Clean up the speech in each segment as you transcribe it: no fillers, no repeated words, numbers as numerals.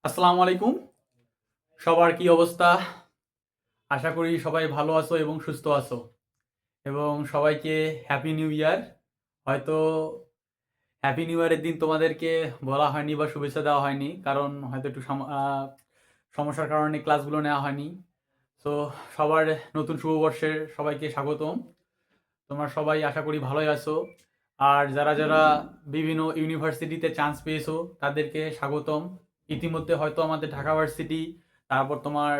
আসসালামু আলাইকুম। সবার কি অবস্থা? আশা করি সবাই ভালো আছো এবং সুস্থ আছো এবং সবাইকে হ্যাপি নিউ ইয়ার। হয়তো হ্যাপি নিউ ইয়ারের দিন তোমাদেরকে বলা হয়নি বা শুভেচ্ছা দেওয়া হয়নি, কারণ হয়তো একটু সমস্যার কারণে ক্লাসগুলো নেওয়া হয়নি। তো সবার নতুন শুভবর্ষের সবাইকে স্বাগতম। তোমরা সবাই আশা করি ভালোই আছো। আর যারা যারা বিভিন্ন ইউনিভার্সিটিতে চান্স পেয়েছো তাদেরকে স্বাগতম। ইতিমধ্যে হয়তো আমাদের ঢাকা ভার্সিটি, তারপর তোমার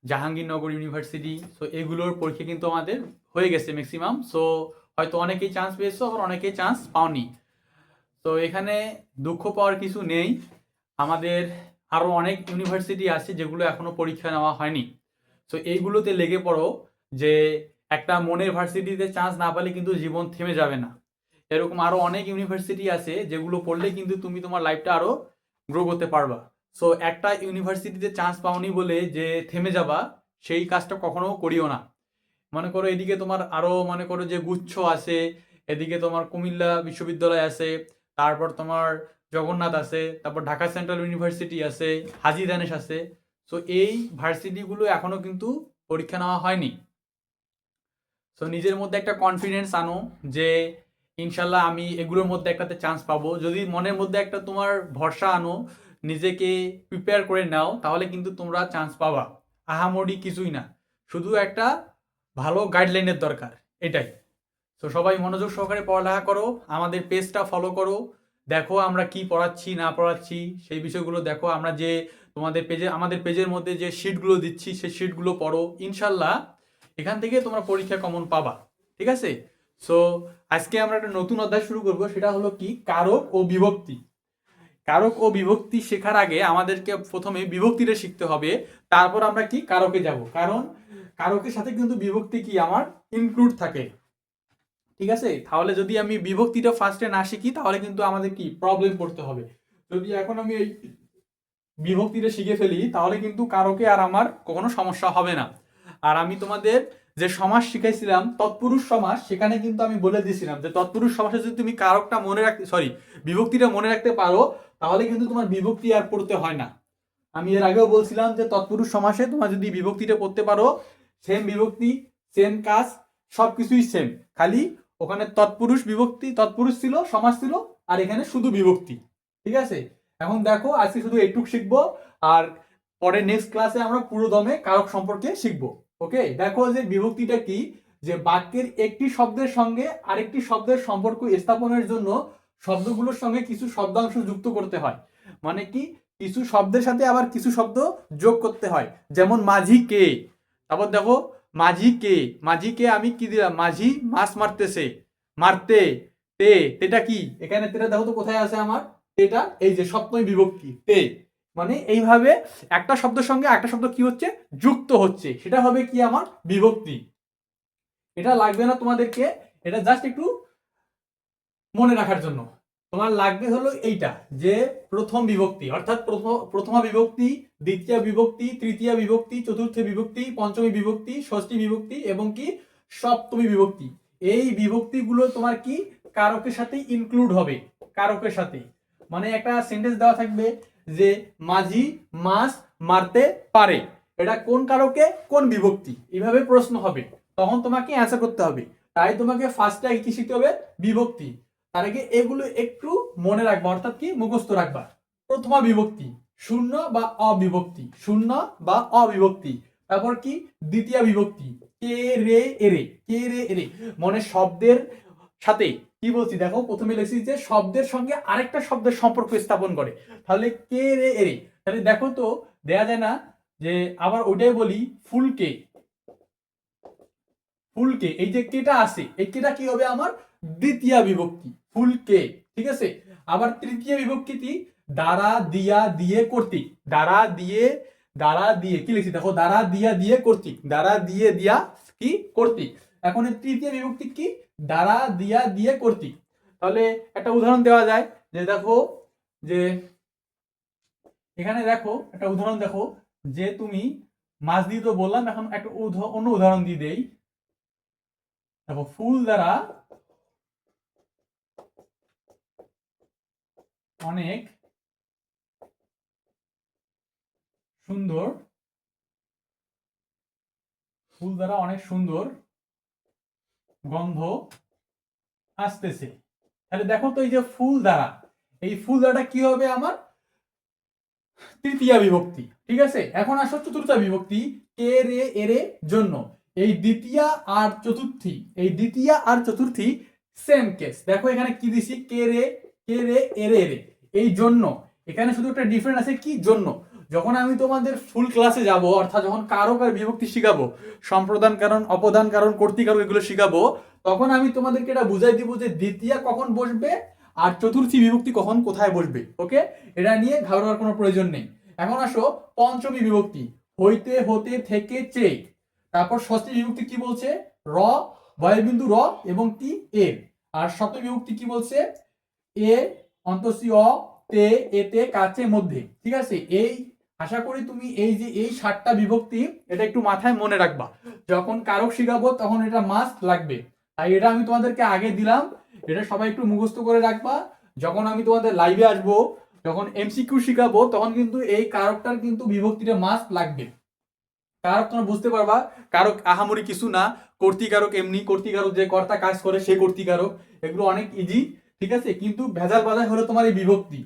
জাহাঙ্গীরনগর ইউনিভার্সিটি, সো এগুলোর পরীক্ষা কিন্তু আমাদের হয়ে গেছে ম্যাক্সিমাম। সো হয়তো অনেকেই চান্স পেয়েছো, আবার অনেকেই চান্স পাওনি। তো এখানে দুঃখ পাওয়ার কিছু নেই। আমাদের আরও অনেক ইউনিভার্সিটি আছে যেগুলো এখনো পরীক্ষা নেওয়া হয়নি। সো এইগুলোতে লেগে পড়ো, যে একটা মনের ভার্সিটিতে চান্স না পেলে কিন্তু জীবন থেমে যাবে না। এরকম আরো অনেক ইউনিভার্সিটি আছে যেগুলো পড়লে কিন্তু তুমি তোমার লাইফটা আরো গ্রো করতে পারবা। সো একটা ইউনিভার্সিটিতে চান্স পাওনি বলে যে থেমে যাবা, সেই কাজটা কখনো করিও না। মনে করো এদিকে তোমার আরো মনে করো যে গুচ্ছ আছে, এদিকে তোমার কুমিল্লা বিশ্ববিদ্যালয় আছে, তারপর তোমার জগন্নাথ আছে, তারপর ঢাকা সেন্ট্রাল ইউনিভার্সিটি আছে, হাজী দানেশ আছে। সো এই ভার্সিটিগুলো এখনো কিন্তু পরীক্ষা নেওয়া হয়নি। সো নিজের মধ্যে একটা কনফিডেন্স আনো যে ইনশাল্লাহ আমি এগুলোর মধ্যে একটাতে চান্স পাবো। যদি মনের মধ্যে একটা তোমার ভরসা আনো, নিজেকে প্রিপেয়ার করে নাও, তাহলে কিন্তু তোমরা চান্স পাবা। আহামরি কিছুই না, শুধু একটা ভালো গাইডলাইনের দরকার, এটাই। তো সবাই মনোযোগ সহকারে পড়ালেখা করো, আমাদের পেজটা ফলো করো, দেখো আমরা কি পড়াচ্ছি না পড়াচ্ছি সেই বিষয়গুলো দেখো। আমরা যে তোমাদের পেজে, আমাদের পেজের মধ্যে যে শিটগুলো দিচ্ছি সেই শিটগুলো পড়ো, ইনশাল্লাহ এখান থেকে তোমরা পরীক্ষা কমন পাবা। ঠিক আছে? সো আজকে আমরা একটা নতুন অধ্যায় শুরু করব, সেটা হলো কি কারক ও বিভক্তি। কারক ও বিভক্তি শেখার আগে আমাদেরকে প্রথমে বিভক্তিটা শিখতে হবে, তারপর আমরা কি কারকে যাব। কারণ কারকের সাথে কিন্তু বিভক্তি কি আমার ইনক্লুড থাকে। ঠিক আছে? তাহলে যদি আমি বিভক্তিটা ফার্স্টে না শিখি তাহলে কিন্তু আমাদের কি প্রবলেম পড়তে হবে। যদি এখন আমি এই বিভক্তিটা শিখে ফেলি তাহলে কিন্তু কারকে আর আমার কখনো সমস্যা হবে না। আর আমি তোমাদের যে সমাস শিখাইছিলাম তৎপুরুষ সমাস, সেখানে কিন্তু আমি বলে দিয়েছিলাম যে তৎপুরুষ সমাসে যদি তুমি কারকটা মনে রাখতে, সরি, বিভক্তিটা মনে রাখতে পারো, তাহলে কিন্তু তোমার বিভক্তি আর পড়তে হয় না। আমি এর আগেও বলছিলাম যে তৎপুরুষ সমাসে তোমার যদি বিভক্তিটা পড়তে পারো, সেম বিভক্তি, সেম কাজ, সবকিছুই সেম। খালি ওখানে তৎপুরুষ বিভক্তি, তৎপুরুষ ছিল, সমাস ছিল, আর এখানে শুধু বিভক্তি। ঠিক আছে? এখন দেখো আজকে শুধু এইটুক শিখবো, আর পরে নেক্সট ক্লাসে আমরা পুরো দমে কারক সম্পর্কে শিখবো। ওকে, দেখো যে বিভক্তিটা কি, যে বাক্যের একটি শব্দের সঙ্গে আরেকটি শব্দের সম্পর্ক স্থাপনের জন্য শব্দগুলোর সঙ্গে কিছু শব্দাংশ যুক্ত করতে হয়। মানে কি, কিছু শব্দের সাথে আবার কিছু শব্দ যোগ করতে হয়। যেমন মাঝি কে, তারপর দেখো মাঝি কে, মাঝি কে আমি কি দিলাম, মাঝি মাছ মারতেছে, মারতে, তে, তেটা কি, এখানে তেটা দেখো তো কোথায় আছে আমার, এটা এই যে সপ্তমী বিভক্তি তে। মানে এইভাবে একটা শব্দের সঙ্গে একটা শব্দ কি হচ্ছে, যুক্ত হচ্ছে, সেটা হবে কি আমার বিভক্তি। এটা লাগবে না তোমাদেরকে, এটা জাস্ট একটু মনে রাখার জন্য। তোমার লাগবে হলো এইটা, যে প্রথম বিভক্তি অর্থাৎ প্রথমা বিভক্তি, দ্বিতীয় বিভক্তি, তৃতীয় বিভক্তি, চতুর্থ বিভক্তি, পঞ্চমী বিভক্তি, ষষ্ঠী বিভক্তি এবং কি সপ্তমী বিভক্তি। এই বিভক্তিগুলো তোমার কি কারকের সাথে ইনক্লুড হবে। কারকের সাথে মানে একটা সেন্টেন্স দেওয়া থাকবে যে মাঝি মাছ মারতে পারে, এটা কোন কারকে কোন বিভক্তি, এইভাবে প্রশ্ন হবে, তখন তোমাকে অ্যান্সার করতে হবে। তাই তোমাকে ফার্স্টে কি শিখতে হবে, বিভক্তি। তার আগে এগুলো একটু মনে রাখবা, অর্থাৎ কি মুখস্থ রাখবা। প্রথমা বিভক্তি শূন্য বা অবিভক্তি, শূন্য বা অবিভক্তি। তারপর কি দ্বিতীয় বিভক্তি কে রে এরে, কে রে এরে, মানে শব্দের সাথে কি বলছি দেখো, প্রথমে লিখছি যে শব্দের সঙ্গে আরেকটা শব্দের সম্পর্ক স্থাপন করে, তাহলে কে রে এরে। তাহলে দেখো তো দেয়া যায় না যে, আবার ওইটাই বলি ফুলকে, ফুলকে, এই যে কেটা আছে, এই কেটা কি হবে আমার দ্বিতীয় বিভক্তি ফুলকে। ঠিক আছে? আবার তৃতীয় বিভক্তি কি, দ্বারা দিয়া দিয়ে কর্তৃক, দ্বারা দিয়ে, দ্বারা দিয়ে কি লিখছি দেখো, দ্বারা দিয়া দিয়ে কর্তৃক, দ্বারা দিয়ে দিয়া কি কর্তৃক। এখন তৃতীয় বিভক্তি কি, দ্বারা দিয়া দিয়ে কর্তৃক। তাহলে একটা উদাহরণ দেওয়া যায়, যে দেখো যে এখানে দেখো একটা উদাহরণ দেখো, যে তুমি মাছ দিয়ে তো বললাম, এখন একটা অন্য উদাহরণ দিয়ে দেই। দেখো ফুল দ্বারা অনেক সুন্দর, ফুল দ্বারা অনেক সুন্দর গন্ধ আসতেছে। তাহলে দেখো তো এই যে ফুল দ্বারা, এই ফুল দ্বারাটা কি হবে আমার তৃতীয়া বিভক্তি। ঠিক আছে, এখন আসো চতুর্থ বিভক্তি, কে রে এরে জন্য। এই দ্বিতীয়া আর চতুর্থী, এই দ্বিতীয়া আর চতুর্থী সেম কেস। দেখো এখানে কি দিছি, কে রে এরে এরে, এই জন্য। এখানে শুধু একটা ডিফারেন্স আছে, কি জন্য। যখন আমি তোমাদের ফুল ক্লাসে যাব, অর্থাৎ যখন কারক আর বিভক্তি শিখাবো, সম্প্রদান কারণ, অপদান কারণ, কর্তৃকারক এগুলো শিখাবো, তখন আমি তোমাদেরকে এটা বুঝাই দিব যে দ্বিতীয়া কখন বসবে আর চতুর্থী বিভক্তি কখন কোথায় বসবে। ওকে, এটা নিয়ে ঘাবড়ার কোনো প্রয়োজন নেই। এখন আসো পঞ্চমী বিভক্তি, হইতে হতে থেকে চেয়ে। তারপর ষষ্ঠী বিভক্তি কি বলছে, র বয়বিন্দু র এবং কি এর। আর সপ্তমী বিভক্তি কি বলছে, এ অন্তসি অ তে এতে কাছে মধ্যে। ঠিক আছে, এই আশা করি তুমি এই যে এই 7টা বিভক্তি এটা একটু মাথায় মনে রাখবা, যখন কারক শিখাবো তখন এটা মাস্ট লাগবে। তাই এটা আমি তোমাদেরকে আগে দিলাম, এটা সবাই একটু মুখস্থ করে রাখবা। যখন আমি তোমাদের লাইভে আসবো, যখন এমসিকিউ শিখাবো, তখন কিন্তু এই কারকটার কিন্তু বিভক্তিটা মাস্ট লাগবে। কারক তোমরা বুঝতে পারবা, কারক আহামরি কিছু না, কর্তৃকারক এমনি, কর্তৃকারক যে কর্তা কাজ করে সে কর্তৃকারক, এগুলো অনেক ইজি। ঠিক আছে, কিন্তু ভেজাল বাজার হলো তোমার এই বিভক্তি।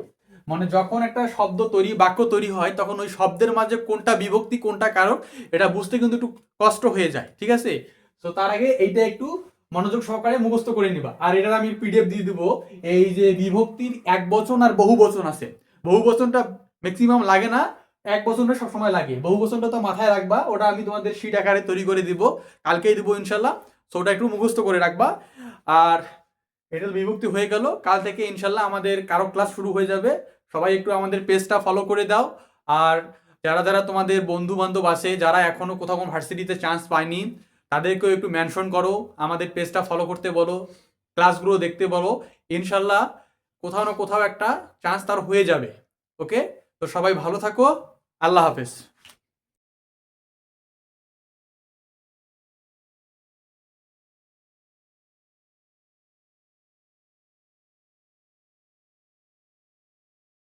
মানে যখন একটা শব্দ তৈরি, বাক্য তৈরি হয়, তখন ওই শব্দের মাঝে কোনটা বিভক্তি কোনটা কারক এটা বুঝতে কিন্তু একটু কষ্ট হয়ে যায়। ঠিক আছে, তো তার আগে এইটা একটু মনোযোগ সহকারে মুখস্থ করে নিবা। আর এটার আমি পিডিএফ দিয়ে দিব। এই যে বিভক্তির এক বচন আর বহু বচন আছে, বহু বচনটা ম্যাক্সিমাম লাগে না, এক বচনটা সবসময় লাগে। বহু বচনটা তো মাথায় রাখবা, ওটা আমি তোমাদের শীট আকারে তৈরি করে দিব, কালকেই দিব ইনশাল্লাহ। তো ওটা একটু মুখস্থ করে রাখবা। আর এটা বিভক্তি হয়ে গেল, কাল থেকে ইনশাল্লাহ আমাদের কারক ক্লাস শুরু হয়ে যাবে। সবাই একটু আমাদের পেজটা ফলো করে দাও। আর যারা যারা তোমাদের বন্ধু বান্ধব আছে, যারা এখনো কোথাও কোনো ভার্সিটিতে চান্স পায়নি, তাদেরকেও একটু মেনশন করো, আমাদের পেজটা ফলো করতে বলো, ক্লাসগুলো দেখতে বলো। ইনশাল্লাহ কোথাও না কোথাও একটা চান্স তার হয়ে যাবে। ওকে, তো সবাই ভালো থাকো, আল্লাহ হাফেজ।